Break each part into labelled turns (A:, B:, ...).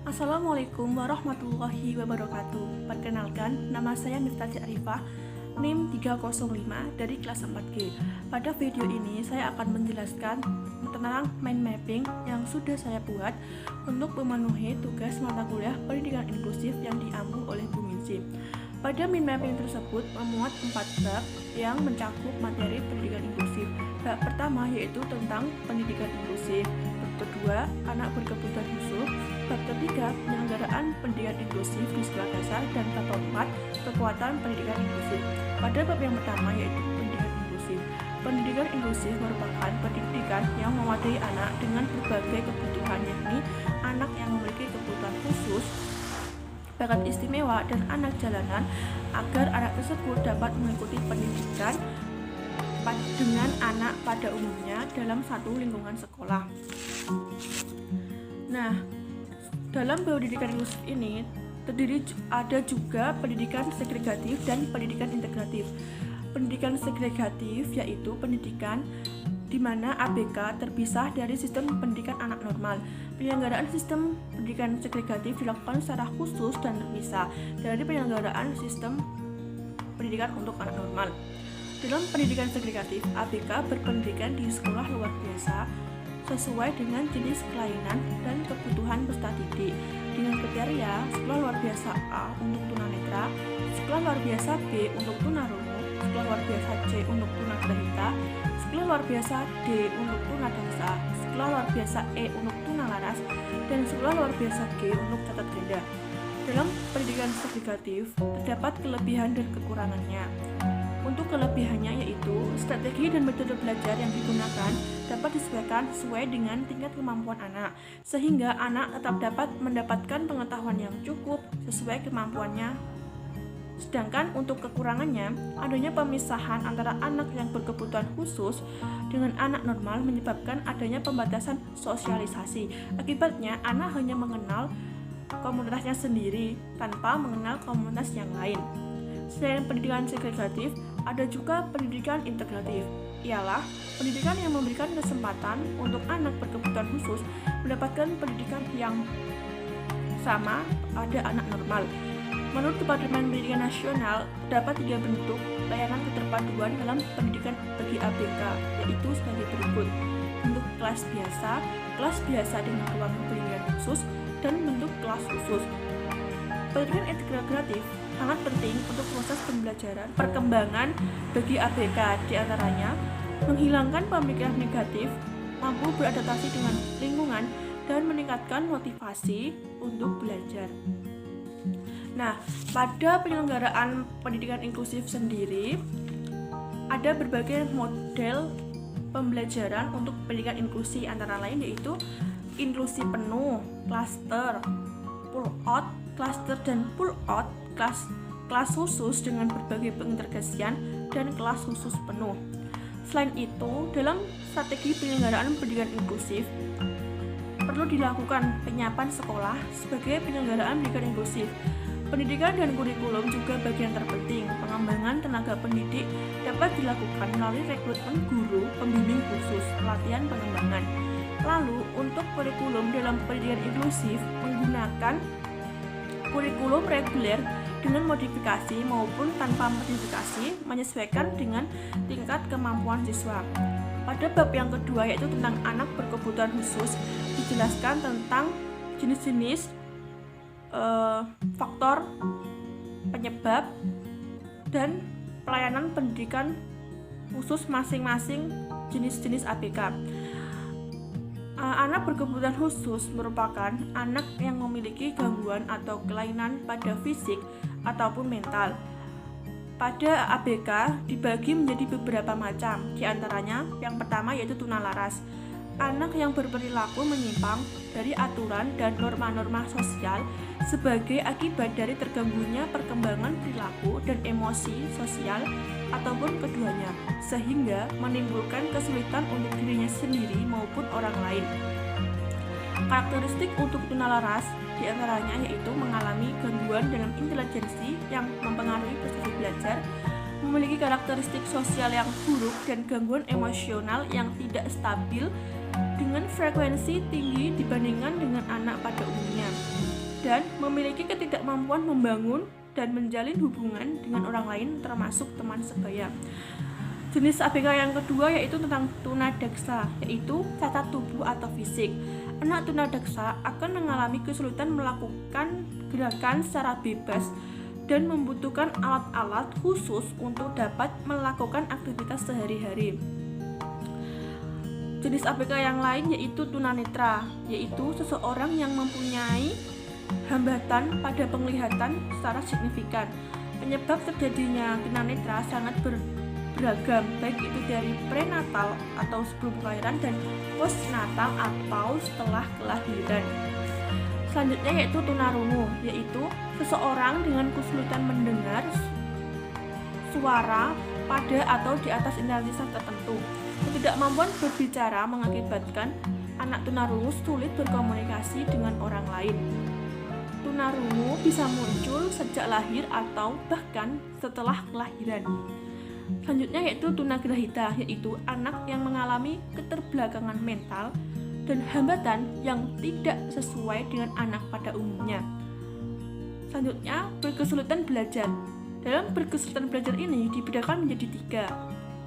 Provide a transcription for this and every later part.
A: Assalamualaikum warahmatullahi wabarakatuh. Perkenalkan, nama saya Miftah Arifah, NIM 305 dari kelas 4G. Pada video ini saya akan menjelaskan tentang mind mapping yang sudah saya buat untuk memenuhi tugas mata kuliah pendidikan inklusif yang diampu oleh Bu Minsi. Pada mind mapping tersebut memuat 4 bab yang mencakup materi pendidikan inklusif. Bab pertama yaitu tentang pendidikan inklusif. Bab kedua, anak berkebutuhan khusus. Bab ketiga, penyelenggaraan pendidikan inklusif di sekolah dasar, dan bab keempat, kekuatan pendidikan inklusif. Pada bab yang pertama yaitu pendidikan inklusif. Pendidikan inklusif merupakan pendidikan yang mewadai anak dengan berbagai kebutuhan, yakni anak yang memiliki kebutuhan khusus, bakat istimewa, dan anak jalanan, agar anak tersebut dapat mengikuti pendidikan dengan anak pada umumnya dalam satu lingkungan sekolah. Nah, dalam pendidikan inklusif ini ada juga pendidikan segregatif dan pendidikan integratif. Pendidikan segregatif yaitu pendidikan di mana ABK terpisah dari sistem pendidikan anak normal. Penyelenggaraan sistem pendidikan segregatif dilakukan secara khusus dan terpisah dari penyelenggaraan sistem pendidikan untuk anak normal. Dalam pendidikan segregatif, ABK berpendidikan di sekolah luar biasa sesuai dengan jenis kelainan dan kebutuhan peserta didik dengan kriteria sekolah luar biasa A untuk tunanetra, sekolah luar biasa B untuk tunarungu, sekolah luar biasa C untuk tunagrahita, sekolah luar biasa D untuk tunadaksa, sekolah luar biasa E untuk tunalaras, dan sekolah luar biasa G untuk catat ganda. Dalam pendidikan segregatif terdapat kelebihan dan kekurangannya. Untuk kelebihannya yaitu strategi dan metode belajar yang digunakan dapat disesuaikan sesuai dengan tingkat kemampuan anak, sehingga anak tetap dapat mendapatkan pengetahuan yang cukup sesuai kemampuannya. Sedangkan untuk kekurangannya, adanya pemisahan antara anak yang berkebutuhan khusus dengan anak normal menyebabkan adanya pembatasan sosialisasi. Akibatnya, anak hanya mengenal komunitasnya sendiri tanpa mengenal komunitas yang lain. Selain pendidikan segregatif, ada juga pendidikan integratif. Ialah pendidikan yang memberikan kesempatan untuk anak berkebutuhan khusus mendapatkan pendidikan yang sama pada anak normal. Menurut Departemen Pendidikan Nasional, terdapat 3 bentuk layanan keterpaduan dalam pendidikan bagi ABK, yaitu sebagai berikut: bentuk kelas biasa dengan ruang pendidikan khusus, dan bentuk kelas khusus. Pendidikan integratif sangat penting untuk proses pembelajaran perkembangan bagi ABK, diantaranya menghilangkan pemikiran negatif, mampu beradaptasi dengan lingkungan, dan meningkatkan motivasi untuk belajar. Nah, pada penyelenggaraan pendidikan inklusif sendiri ada berbagai model pembelajaran untuk pendidikan inklusi, antara lain yaitu inklusi penuh, klaster, pull out, klaster dan pull out, kelas khusus dengan berbagai pengintegrasian, dan kelas khusus penuh. Selain itu, dalam strategi penyelenggaraan pendidikan inklusif perlu dilakukan penyiapan sekolah sebagai penyelenggaraan pendidikan inklusif. Pendidikan dan kurikulum juga bagian terpenting. Pengembangan tenaga pendidik dapat dilakukan melalui rekrutmen guru pembimbing khusus, pelatihan pengembangan. Lalu, untuk kurikulum dalam pendidikan inklusif menggunakan kurikulum reguler dengan modifikasi maupun tanpa modifikasi menyesuaikan dengan tingkat kemampuan siswa. Pada bab yang kedua yaitu tentang anak berkebutuhan khusus, dijelaskan tentang jenis-jenis faktor penyebab dan pelayanan pendidikan khusus masing-masing jenis-jenis ABK. Anak berkebutuhan khusus merupakan anak yang memiliki gangguan atau kelainan pada fisik ataupun mental. Pada ABK dibagi menjadi beberapa macam, diantaranya yang pertama yaitu tunalaras. Anak yang berperilaku menyimpang dari aturan dan norma-norma sosial sebagai akibat dari terganggunya perkembangan perilaku dan emosi sosial ataupun keduanya, sehingga menimbulkan kesulitan untuk dirinya sendiri maupun orang lain. Karakteristik untuk tunalaras diantaranya yaitu mengalami gangguan dalam intelijensi yang mempengaruhi proses belajar, memiliki karakteristik sosial yang buruk, dan gangguan emosional yang tidak stabil dengan frekuensi tinggi dibandingkan dengan anak pada umumnya. dan memiliki ketidakmampuan membangun dan menjalin hubungan dengan orang lain termasuk teman sebaya. Jenis ABK yang kedua yaitu tentang tunadaksa, yaitu cacat tubuh atau fisik. Anak tunadaksa akan mengalami kesulitan melakukan gerakan secara bebas dan membutuhkan alat-alat khusus untuk dapat melakukan aktivitas sehari-hari. Jenis ABK yang lain yaitu tunanetra, yaitu seseorang yang mempunyai hambatan pada penglihatan secara signifikan. Penyebab terjadinya tunanetra sangat beragam, baik itu dari prenatal atau sebelum kelahiran dan postnatal atau setelah kelahiran. Selanjutnya yaitu tunarungu, yaitu seseorang dengan kesulitan mendengar suara pada atau di atas intensitas tertentu. Ketidakmampuan berbicara mengakibatkan anak tunarungu sulit berkomunikasi dengan orang lain. Tunarungu bisa muncul sejak lahir atau bahkan setelah kelahiran. Selanjutnya yaitu tunagrahita, yaitu anak yang mengalami keterbelakangan mental dan hambatan yang tidak sesuai dengan anak pada umumnya. Selanjutnya, berkesulitan belajar. Dalam berkesulitan belajar ini dibedakan menjadi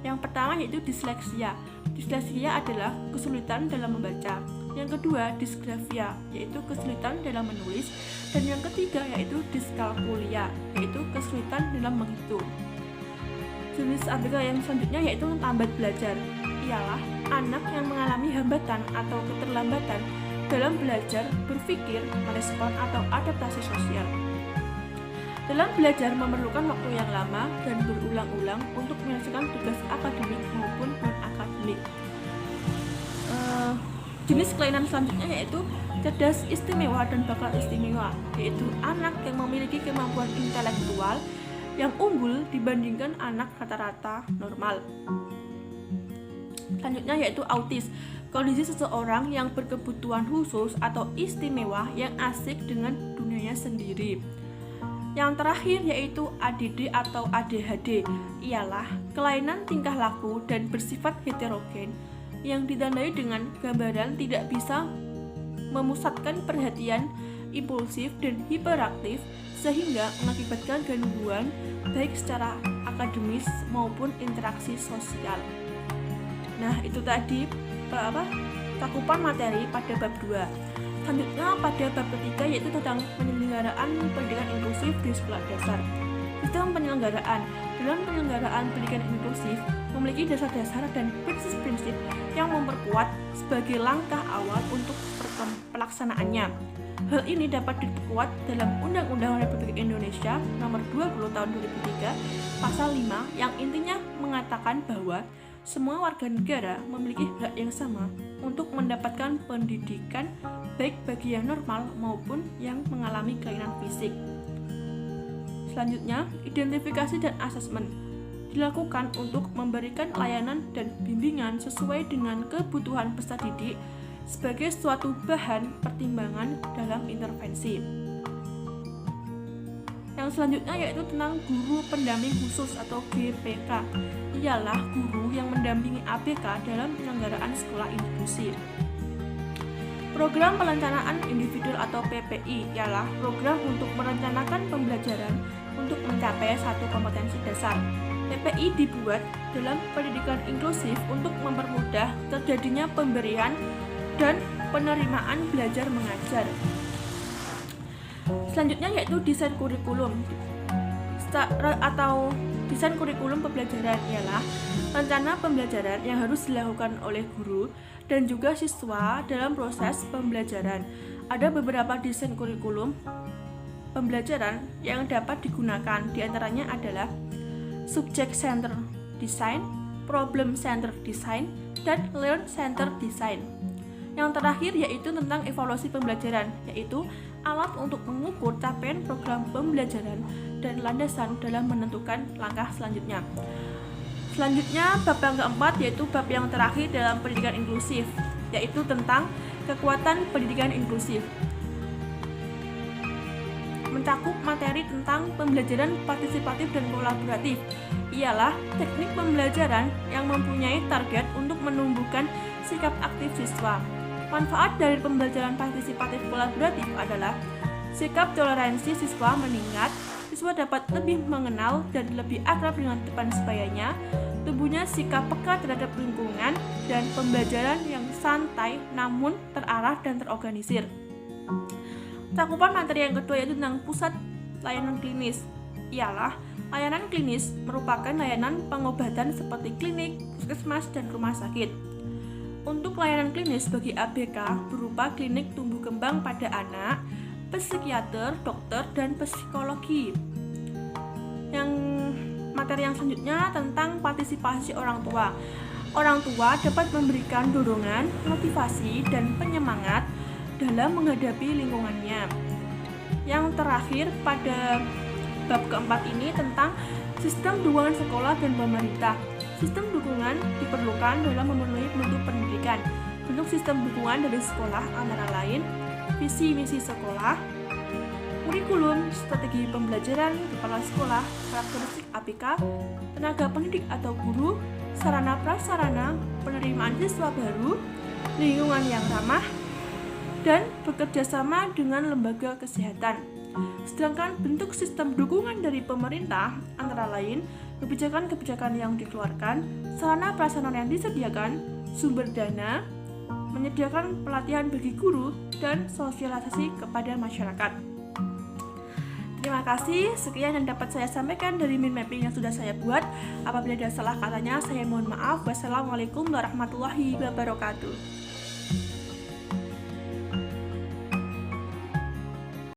A: 3. Yang pertama yaitu disleksia. Disleksia adalah kesulitan dalam membaca. Yang kedua, disgrafia, yaitu kesulitan dalam menulis. Dan yang ketiga yaitu diskalkulia, yaitu kesulitan dalam menghitung. Jenis ABK yang selanjutnya yaitu lambat belajar, ialah anak yang mengalami hambatan atau keterlambatan dalam belajar, berpikir, merespon, atau adaptasi sosial. Dalam belajar memerlukan waktu yang lama dan berulang-ulang untuk menyelesaikan tugas akademik maupun non-akademik. Jenis kelainan selanjutnya yaitu cerdas istimewa dan bakat istimewa, yaitu anak yang memiliki kemampuan intelektual yang unggul dibandingkan anak rata-rata normal. Selanjutnya yaitu autis, kondisi seseorang yang berkebutuhan khusus atau istimewa yang asik dengan dunianya sendiri. Yang terakhir yaitu ADD atau ADHD, ialah kelainan tingkah laku dan bersifat heterogen yang ditandai dengan gambaran tidak bisa memusatkan perhatian, impulsif dan hiperaktif, sehingga mengakibatkan gangguan baik secara akademis maupun interaksi sosial. Nah, itu tadi cakupan materi pada bab 2. Selanjutnya pada bab ketiga yaitu tentang penyelenggaraan pendidikan inklusif di sekolah dasar. Sistem penyelenggaraan. Dalam penyelenggaraan pendidikan inklusif memiliki dasar-dasar dan prinsip-prinsip yang memperkuat sebagai langkah awal untuk pelaksanaannya. Hal ini dapat diperkuat dalam Undang-Undang Republik Indonesia Nomor 20 Tahun 2003 Pasal 5 yang intinya mengatakan bahwa semua warga negara memiliki hak yang sama untuk mendapatkan pendidikan baik bagi yang normal maupun yang mengalami kelainan fisik. Selanjutnya, identifikasi dan asesmen dilakukan untuk memberikan layanan dan bimbingan sesuai dengan kebutuhan peserta didik sebagai suatu bahan pertimbangan dalam intervensi. Yang selanjutnya yaitu tentang guru pendamping khusus atau GPK, ialah guru yang mendampingi ABK dalam penyelenggaraan sekolah inklusif. Program perencanaan individu atau PPI ialah program untuk merencanakan pembelajaran untuk mencapai satu kompetensi dasar. PPI dibuat dalam pendidikan inklusif untuk mempermudah terjadinya pemberian dan penerimaan belajar mengajar. Selanjutnya yaitu desain kurikulum atau desain kurikulum pembelajaran, ialah rencana pembelajaran yang harus dilakukan oleh guru dan juga siswa dalam proses pembelajaran. Ada beberapa desain kurikulum pembelajaran yang dapat digunakan, diantaranya adalah Subject Center Design, Problem Center Design, dan Learn Center Design. Yang terakhir yaitu tentang evaluasi pembelajaran, yaitu alat untuk mengukur capaian program pembelajaran dan landasan dalam menentukan langkah selanjutnya. Selanjutnya bab yang keempat yaitu bab yang terakhir dalam pendidikan inklusif, yaitu tentang kekuatan pendidikan inklusif. Mencakup materi tentang pembelajaran partisipatif dan kolaboratif, ialah teknik pembelajaran yang mempunyai target untuk menumbuhkan sikap aktif siswa. Manfaat dari pembelajaran partisipatif kolaboratif adalah Sikap toleransi siswa meningkat, siswa dapat lebih mengenal dan lebih akrab dengan teman sebayanya, tumbuhnya sikap peka terhadap lingkungan, dan pembelajaran yang santai namun terarah dan terorganisir. Cakupan materi yang kedua yaitu tentang pusat layanan klinis. Ialah layanan klinis merupakan layanan pengobatan seperti klinik, puskesmas, dan rumah sakit. Untuk layanan klinis bagi ABK berupa klinik tumbuh kembang pada anak, psikiater, dokter, dan psikologi. Materi yang selanjutnya tentang partisipasi orang tua. Orang tua dapat memberikan dorongan, motivasi, dan penyemangat dalam menghadapi lingkungannya. Yang terakhir pada bab keempat ini tentang sistem dukungan sekolah dan pemerintah. Sistem dukungan diperlukan dalam memenuhi mutu pendidikan. Bentuk sistem dukungan dari sekolah antara lain visi misi sekolah, kurikulum, strategi pembelajaran, kepala sekolah, karakteristik ABK, tenaga pendidik atau guru, sarana prasarana, penerimaan siswa baru, lingkungan yang ramah, dan bekerja sama dengan lembaga kesehatan. Sedangkan bentuk sistem dukungan dari pemerintah antara lain kebijakan-kebijakan yang dikeluarkan, sarana prasarana yang disediakan, sumber dana, menyediakan pelatihan bagi guru, dan sosialisasi kepada masyarakat. Terima kasih, sekian yang dapat saya sampaikan dari mind mapping yang sudah saya buat. Apabila ada salah katanya, saya mohon maaf. Wassalamualaikum warahmatullahi wabarakatuh.